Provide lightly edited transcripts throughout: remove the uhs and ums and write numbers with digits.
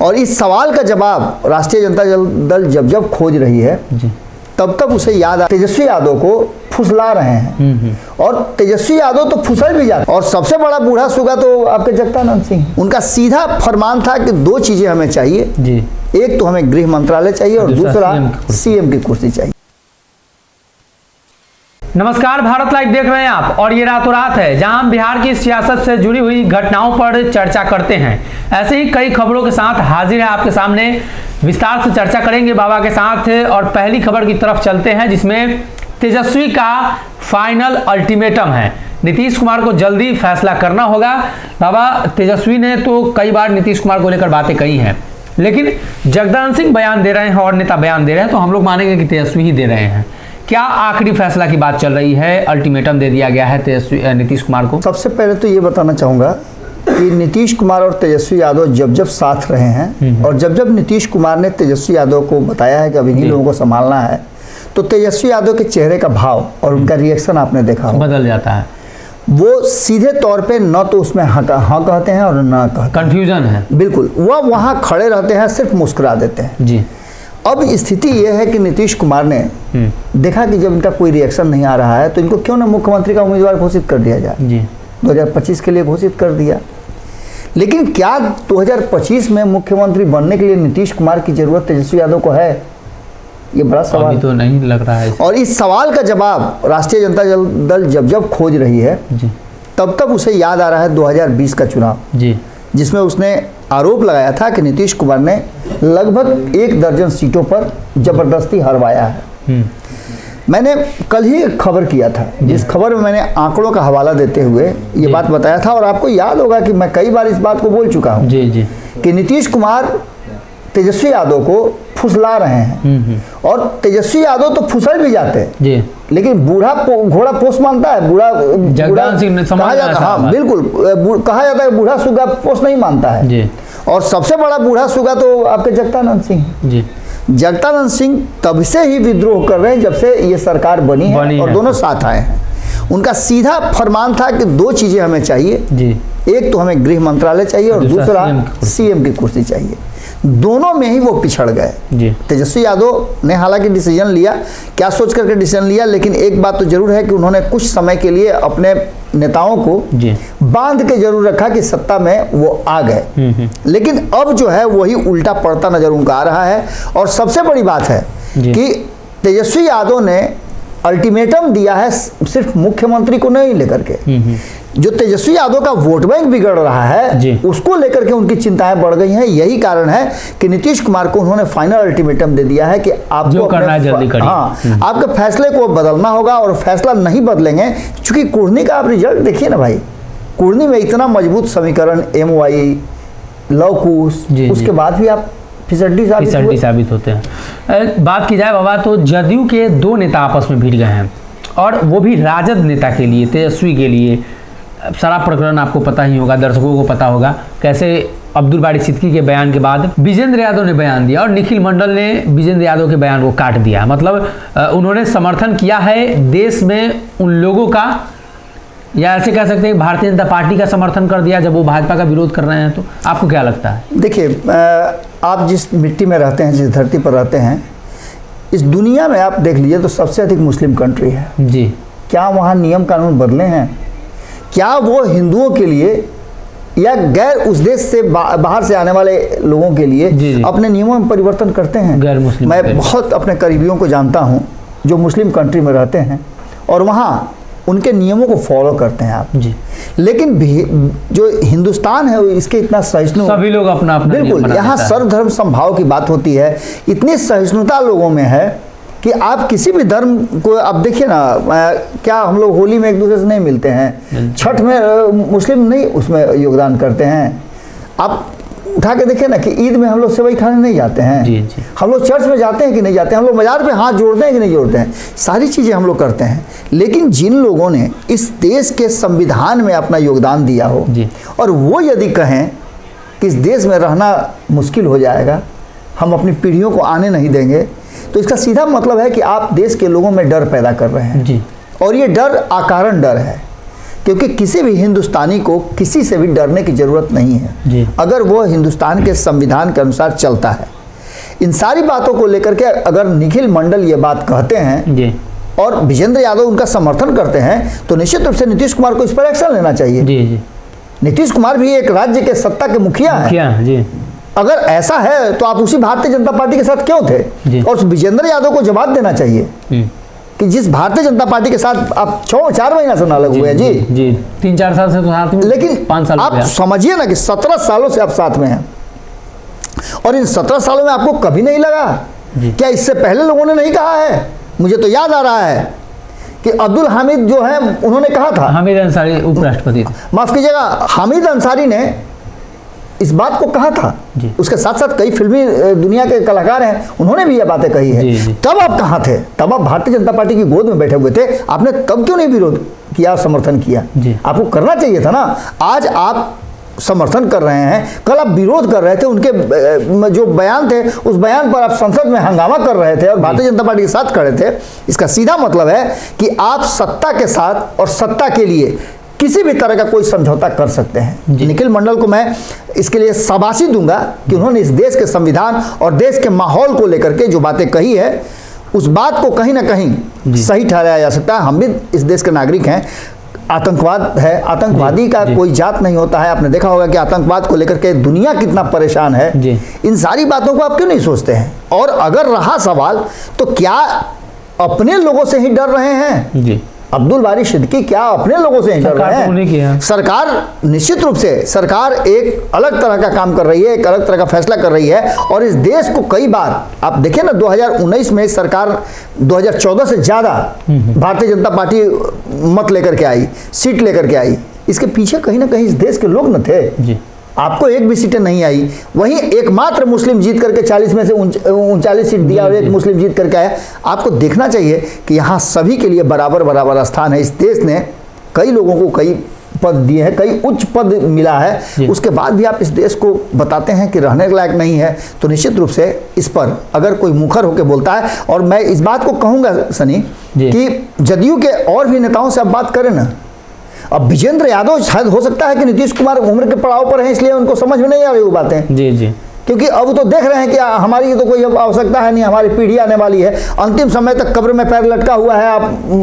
और इस सवाल का जवाब राष्ट्रीय जनता दल जब जब खोज रही है तब तब उसे याद तेजस्वी यादव को फुसला रहे हैं। और तेजस्वी यादव तो फुसल भी जाते। और सबसे बड़ा बूढ़ा सुगा तो आपके जगदानंद सिंह। उनका सीधा फरमान था कि दो चीजें हमें चाहिए जी। एक तो हमें गृह मंत्रालय चाहिए और दूसरा सीएम की कुर्सी चाहिए। नमस्कार, भारत लाइव देख रहे हैं आप और ये रातों रात है जहां हम बिहार की सियासत से जुड़ी हुई घटनाओं पर चर्चा करते हैं। ऐसे ही कई खबरों के साथ हाजिर है आपके सामने, विस्तार से चर्चा करेंगे बाबा के साथ। और पहली खबर की तरफ चलते हैं जिसमें तेजस्वी का फाइनल अल्टीमेटम है। नीतीश कुमार को जल्दी फैसला करना होगा। बाबा, तेजस्वी ने तो कई बार नीतीश कुमार को लेकर बातें कही हैं, लेकिन जगदानंद सिंह बयान दे रहे हैं और नेता बयान दे रहे हैं, तो हम लोग मानेंगे कि तेजस्वी ही दे रहे हैं। क्या आखिरी फैसला की बात चल रही है? अल्टीमेटम दे दिया गया है नीतीश कुमार को। सबसे पहले तो ये बताना चाहूँगा कि नीतीश कुमार और तेजस्वी यादव जब जब साथ रहे हैं और जब जब नीतीश कुमार ने तेजस्वी यादव को बताया है कि अब इन्हीं लोगों को संभालना है, तो तेजस्वी यादव के चेहरे का भाव और उनका रिएक्शन आपने देखा हो, बदल जाता है। वो सीधे तौर पे न तो उसमें हाँ कहते हैं और न कहते, कंफ्यूजन है बिल्कुल। वह वहाँ खड़े रहते हैं, सिर्फ मुस्कुरा देते हैं जी। अब स्थिति यह है कि नीतीश कुमार ने देखा कि जब इनका कोई रिएक्शन नहीं आ रहा है तो इनको क्यों ना मुख्यमंत्री का उम्मीदवार घोषित कर दिया जाए जी। 2025 के लिए घोषित कर दिया। लेकिन क्या 2025 में मुख्यमंत्री बनने के लिए नीतीश कुमार की जरूरत तेजस्वी यादव को है? ये बड़ा सवाल अभी तो नहीं लग रहा है। और इस सवाल का जवाब राष्ट्रीय जनता दल जब जब खोज रही है तब तब उसे याद आ रहा है 2020 का चुनाव जी, जिसमें उसने आरोप लगाया था कि नीतीश कुमार ने लगभग 1 दर्जन सीटों पर जबरदस्ती हरवाया है। मैंने कल ही एक खबर किया था, जिस खबर में मैंने आंकड़ों का हवाला देते हुए ये बात बताया था। और आपको याद होगा कि मैं कई बार इस बात को बोल चुका हूँ जी कि नीतीश कुमार तेजस्वी यादव को फुसला रहे हैं। और तेजस्वी यादव तो फुसल भी जाते हैं जी, लेकिन बूढ़ा घोड़ा पोस मानता है। बूढ़ा कहा जाता है, हाँ बिल्कुल, कहा जाता है बूढ़ा सुगा पोस नहीं मानता है जी। और सबसे बड़ा बूढ़ा सुगा तो आपके जगदानंद सिंह जी। जगदानंद सिंह तब से ही विद्रोह कर रहे हैं जब से ये सरकार बनी है और दोनों साथ आए हैं। उनका सीधा फरमान था कि दो चीजें हमें चाहिए जी। एक तो हमें गृह मंत्रालय चाहिए और दूसरा सीएम की कुर्सी चाहिए। दोनों में ही वो पिछड़ गए। तेजस्वी यादव ने हालांकि डिसीजन लिया, क्या सोच करके डिसीजन लिया, लेकिन एक बात तो जरूर है कि उन्होंने कुछ समय के लिए अपने नेताओं को बांध के जरूर रखा कि सत्ता में वो आ गए। लेकिन अब जो है वही उल्टा पड़ता नजर उनका आ रहा है। और सबसे बड़ी बात है कि तेजस्वी यादव ने अल्टीमेटम दिया है सिर्फ मुख्यमंत्री को नहीं लेकर के। जो तेजस्वी यादव का वोट बैंक बिगड़ रहा है उसको लेकर के उनकी चिंताएं बढ़ गई हैं। यही कारण है कि नीतीश कुमार को उन्होंने फाइनल अल्टीमेटम दे दिया है कि आपको करना है जल्दी करिए। हाँ, आपके फैसले को बदलना होगा और फैसला नहीं बदलेंगे, क्योंकि कुर्नी का आप रिजल्ट देखिए ना भाई। कुर्नी में इतना मजबूत समीकरण MY लवकुश, उसके बाद भी आप फिसड्डी साबित होते हैं। बात की जाए बाबा तो जदयू के 2 नेता आपस में भिड़ गए हैं, और वो भी राजद नेता के लिए, तेजस्वी के लिए। शराब प्रकरण आपको पता ही होगा, दर्शकों को पता होगा कैसे अब्दुल बारी सिद्दीकी के बयान के बाद विजेंद्र यादव ने बयान दिया और निखिल मंडल ने विजेंद्र यादव के बयान को काट दिया। मतलब उन्होंने समर्थन किया है देश में उन लोगों का, या ऐसे कह सकते हैं भारतीय जनता पार्टी का समर्थन कर दिया जब वो भाजपा का विरोध कर रहे हैं। तो आपको क्या लगता है? देखिए, आप जिस मिट्टी में रहते हैं, जिस धरती पर रहते हैं, इस दुनिया में आप देख लीजिए तो सबसे अधिक मुस्लिम कंट्री है जी। क्या वहाँ नियम कानून बदले हैं? क्या वो हिंदुओं के लिए या गैर उस देश से बाहर से आने वाले लोगों के लिए अपने नियमों में परिवर्तन करते हैं? गैर मुस्लिम। मैं बहुत अपने करीबियों को जानता हूँ जो मुस्लिम कंट्री में रहते हैं और वहाँ उनके नियमों को फॉलो करते हैं आप जी। लेकिन जो हिंदुस्तान है इसके इतना सहिष्णु, सभी लोग अपना अपना बिल्कुल, यहाँ सर्वधर्म समभाव की बात होती है। इतनी सहिष्णुता लोगों में है कि आप किसी भी धर्म को, आप देखिए ना, क्या हम लोग होली में एक दूसरे से नहीं मिलते हैं? छठ में मुस्लिम नहीं उसमें योगदान करते हैं। आप उठा के देखिए ना कि ईद में हम लोग सेवई खाने नहीं जाते हैं जी। हम लोग चर्च में जाते हैं कि नहीं जाते हैं? हम लोग मजार पे हाथ जोड़ते हैं कि नहीं जोड़ते हैं? सारी चीज़ें हम लोग करते हैं। लेकिन जिन लोगों ने इस देश के संविधान में अपना योगदान दिया हो और वो यदि कहें कि इस देश में रहना मुश्किल हो जाएगा, हम अपनी पीढ़ियों को आने नहीं देंगे, तो इसका सीधा मतलब है कि आप देश के लोगों में डर पैदा कर रहे हैं जी। और ये डर अकारण डर है। क्योंकि किसी भी हिंदुस्तानी को किसी से भी डरने की जरूरत नहीं है जी। अगर वो हिंदुस्तान के संविधान के अनुसार चलता है। इन सारी बातों को लेकर के अगर निखिल मंडल ये बात कहते हैं जी और विजेंद्र यादव उनका समर्थन करते हैं तो निश्चित रूप से नीतीश कुमार को इस पर एक्शन लेना चाहिए। जी जी। नीतीश कुमार भी एक राज्य के सत्ता के मुखिया हैं। जी। अगर ऐसा है तो आप उसी भारतीय जनता पार्टी के साथ क्यों थे? और विजेंद्र यादव को जवाब देना चाहिए कि जिस भारतीय जनता पार्टी के साथ आप 4 महीना से ना लगे हुए हैं जी। जी 3-4 साल से तो साथ में, लेकिन 5 साल आप समझिए ना कि 17 सालों से आप साथ में हैं और इन 17 सालों में आपको कभी नहीं लगा? क्या इससे पहले लोगों ने नहीं कहा है? मुझे तो याद आ रहा है कि अब्दुल हामिद जो है उन्होंने कहा था, हामिद अंसारी उपराष्ट्रपति थे, माफ कीजिएगा, हामिद अंसारी ने इस बात को कहा था। उसके साथ साथ कई फिल्मी दुनिया के कलाकार हैं, उन्होंने भी ये बातें कही है। तब आप कहाँ थे? तब आप भारतीय जनता पार्टी की गोद में बैठे हुए थे। आपने तब क्यों नहीं विरोध किया, समर्थन किया? आपको करना चाहिए था ना। आज आप समर्थन कर रहे हैं, कल आप विरोध कर रहे थे, उनके जो बयान थे उस बयान पर आप संसद में हंगामा कर रहे थे और भारतीय जनता पार्टी के साथ खड़े थे। इसका सीधा मतलब है कि आप सत्ता के साथ और सत्ता के लिए किसी भी तरह का कोई समझौता कर सकते हैं। निखिल मंडल को मैं इसके लिए शाबाशी दूंगा कि उन्होंने इस देश के संविधान और देश के माहौल को लेकर के जो बातें कही है उस बात को कहीं ना कहीं सही ठहराया जा सकता है। हम भी इस देश के नागरिक हैं। आतंकवाद है, आतंकवादी का कोई जात नहीं होता है। आपने देखा होगा कि आतंकवाद को लेकर के दुनिया कितना परेशान है। इन सारी बातों को आप क्यों नहीं सोचते हैं? और अगर रहा सवाल तो क्या अपने लोगों से ही डर रहे हैं? जी। अब्दुल बारी सिद्दीकी क्या अपने लोगों से डर रहे हैं? सरकार निश्चित रूप से सरकार एक अलग तरह का काम कर रही है, एक अलग तरह का फैसला कर रही है और इस देश को कई बार आप देखें ना, 2019 में सरकार 2014 से ज़्यादा भारतीय जनता पार्टी मत लेकर के आई, सीट लेकर के आई। इसके पीछे कहीं ना कहीं इस देश के लोग न थे जी। आपको एक भी सीटें नहीं आई, वहीं एकमात्र मुस्लिम जीत करके 40 में से 39 सीट दिया और एक मुस्लिम जीत करके आया। आपको देखना चाहिए कि यहाँ सभी के लिए बराबर बराबर स्थान है। इस देश ने कई लोगों को कई पद दिए हैं, कई उच्च पद मिला है, उसके बाद भी आप इस देश को बताते हैं कि रहने के लायक नहीं है। तो निश्चित रूप से इस पर अगर कोई मुखर होकर बोलता है, और मैं इस बात को कहूँगा सनी कि जदयू के और भी नेताओं से आप बात करें ना। अब विजेंद्र यादव शायद हो सकता है कि नीतीश कुमार उम्र के पड़ाव पर हैं, इसलिए उनको समझ में नहीं आ रही वो बातें जी जी, क्योंकि अब तो देख रहे हैं कि हमारी तो कोई आवश्यकता है नहीं, हमारी पीढ़ी आने वाली है, अंतिम समय तक कब्र में पैर लटका हुआ है, आप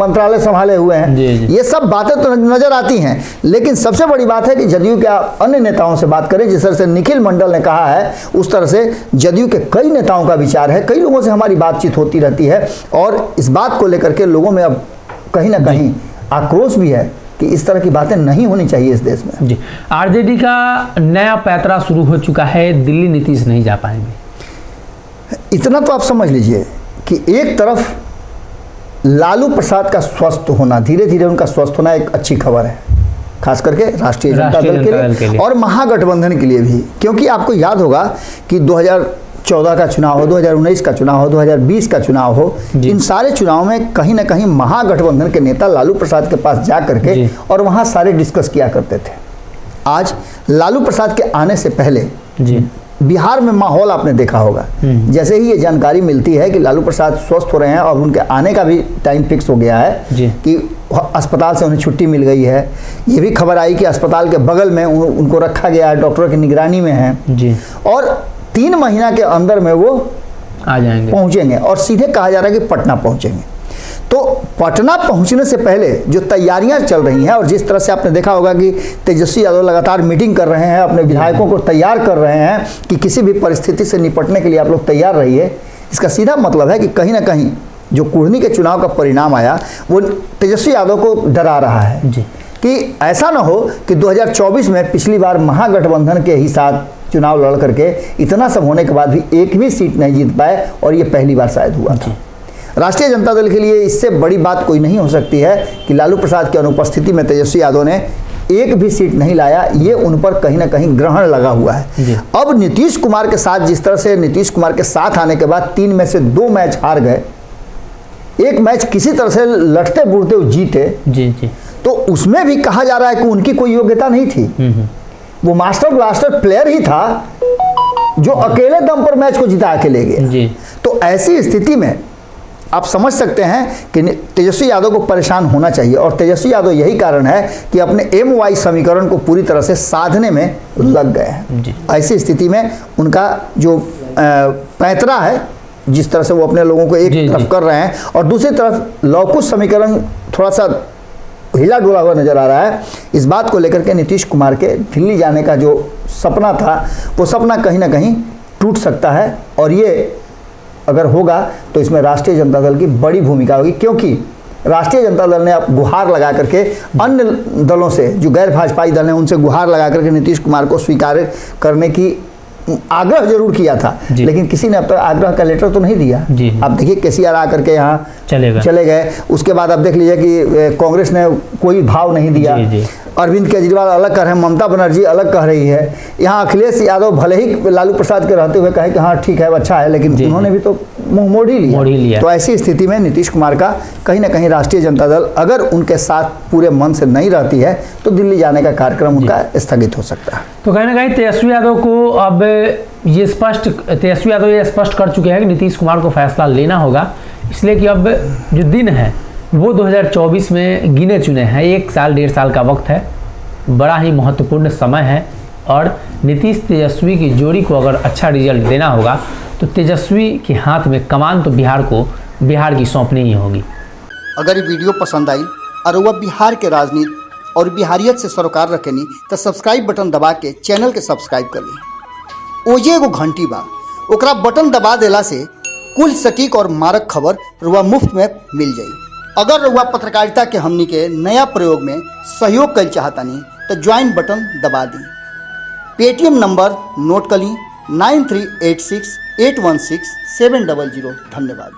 मंत्रालय संभाले हुए हैं जी जी। ये सब बातें तो नजर आती हैं, लेकिन सबसे बड़ी बात है कि जदयू के अन्य नेताओं से बात करें। जिस तरह से निखिल मंडल ने कहा है उस तरह से जदयू के कई नेताओं का विचार है, कई लोगों से हमारी बातचीत होती रहती है और इस बात को लेकर के लोगों में अब कहीं ना कहीं आक्रोश भी है कि इस तरह की बातें नहीं होनी चाहिए इस देश में जी। आरजेडी का नया पैतरा शुरू हो चुका है, दिल्ली नीतीश नहीं जा पाएंगे। इतना तो आप समझ लीजिए कि एक तरफ लालू प्रसाद का स्वस्थ होना, धीरे धीरे उनका स्वस्थ होना एक अच्छी खबर है, खास करके राष्ट्रीय जनता दल के लिए और महागठबंधन के लिए भी, क्योंकि आपको याद होगा कि 2014 का चुनाव हो, 2019 का चुनाव हो, 2020 का चुनाव हो, इन सारे चुनाव में कहीं ना कहीं महागठबंधन के नेता लालू प्रसाद के पास जा करके और वहां सारे डिस्कस किया करते थे। आज लालू प्रसाद के आने से पहले जी बिहार में माहौल आपने देखा होगा, जैसे ही ये जानकारी मिलती है कि लालू प्रसाद स्वस्थ हो रहे हैं और उनके आने का भी टाइम फिक्स हो गया है कि अस्पताल से उन्हें छुट्टी मिल गई है, ये भी खबर आई कि अस्पताल के बगल में उनको रखा गया है, डॉक्टरों की निगरानी में है जी, और 3 महीना के अंदर में वो आ जाएंगे, पहुंचेंगे और सीधे कहा जा रहा है कि पटना पहुंचेंगे। तो पटना पहुंचने से पहले जो तैयारियां चल रही हैं, और जिस तरह से आपने देखा होगा कि तेजस्वी यादव लगातार मीटिंग कर रहे हैं, अपने विधायकों को तैयार कर रहे हैं कि किसी भी परिस्थिति से निपटने के लिए आप लोग तैयार रहिए, इसका सीधा मतलब है कि कहीं ना कहीं जो कुढ़नी के चुनाव का परिणाम आया वो तेजस्वी यादव को डरा रहा है जी, कि ऐसा ना हो कि 2024 में पिछली बार महागठबंधन के ही साथ चुनाव लड़ करके इतना सब होने के बाद भी एक भी सीट नहीं जीत पाए, और ये पहली बार शायद हुआ था। राष्ट्रीय जनता दल के लिए इससे बड़ी बात कोई नहीं हो सकती है कि लालू प्रसाद की अनुपस्थिति में तेजस्वी यादव ने एक भी सीट नहीं लाया, ये उन पर कहीं ना कहीं ग्रहण लगा हुआ है। अब नीतीश कुमार के साथ, जिस तरह से नीतीश कुमार के साथ आने के बाद 3 में से 2 मैच हार गए, एक मैच किसी तरह से लड़ते बुड़ते जीते जी जी, तो उसमें भी कहा जा रहा है कि उनकी कोई योग्यता नहीं थी, वो मास्टर ब्लास्टर प्लेयर ही था जो अकेले दम पर मैच को जिता के ले गया। तो ऐसी स्थिति में आप समझ सकते हैं कि तेजस्वी यादव को परेशान होना चाहिए, और तेजस्वी यादव यही कारण है कि अपने MY समीकरण को पूरी तरह से साधने में लग गए हैं। ऐसी स्थिति में उनका जो पैंतरा है, जिस तरह से वो अपने लोगों को एक तरफ कर रहे हैं और दूसरी तरफ लवकुश समीकरण थोड़ा सा हिला डुला हुआ नजर आ रहा है, इस बात को लेकर के नीतीश कुमार के दिल्ली जाने का जो सपना था वो सपना कहीं ना कहीं टूट सकता है। और ये अगर होगा तो इसमें राष्ट्रीय जनता दल की बड़ी भूमिका होगी, क्योंकि राष्ट्रीय जनता दल ने अब गुहार लगा करके अन्य दलों से, जो गैर भाजपाई दल हैं उनसे गुहार लगा करके नीतीश कुमार को स्वीकार करने की आग्रह जरूर किया था, लेकिन किसी ने अब तक आग्रह का लेटर तो नहीं दिया। अब देखिए केसीआर आकर के यहाँ चले गए, उसके बाद अब देख लीजिए कि कांग्रेस ने कोई भाव नहीं दिया। अरविंद केजरीवाल अलग कह रहे हैं, ममता बनर्जी अलग कह रही है, यहाँ अखिलेश यादव भले ही लालू प्रसाद के रहते हुए कहे कि हाँ ठीक है अच्छा है, लेकिन उन्होंने भी तो मुंह मोड़ ही लिया। तो ऐसी स्थिति में नीतीश कुमार का कहीं ना कहीं राष्ट्रीय जनता दल अगर उनके साथ पूरे मन से नहीं रहती है तो दिल्ली जाने का कार्यक्रम उनका स्थगित हो सकता है। तो कहीं ना कहीं तेजस्वी यादव को अब ये स्पष्ट कर चुके हैं कि नीतीश कुमार को फैसला लेना होगा, इसलिए कि अब जो दिन है वो 2024 में गिने चुने हैं। 1 साल 1.5 साल का वक्त है, बड़ा ही महत्वपूर्ण समय है, और नीतीश तेजस्वी की जोड़ी को अगर अच्छा रिजल्ट देना होगा तो तेजस्वी के हाथ में कमान तो बिहार की सौंपनी ही होगी। अगर ये वीडियो पसंद आई और वह बिहार के राजनीति और बिहारियत से सरोकार रखेनी तो सब्सक्राइब बटन दबा के चैनल के सब्सक्राइब कर ली। ओजे एगो घंटी बा, ओकरा बटन दबा देला से कुल सटीक और मारक खबर रुआ मुफ्त में मिल जाई। अगर रुआ पत्रकारिता के हमनी के नया प्रयोग में सहयोग कर चाहतानी तो ज्वाइन बटन दबा दी। पेटीएम नंबर नोट कर ली 9386816700। धन्यवाद।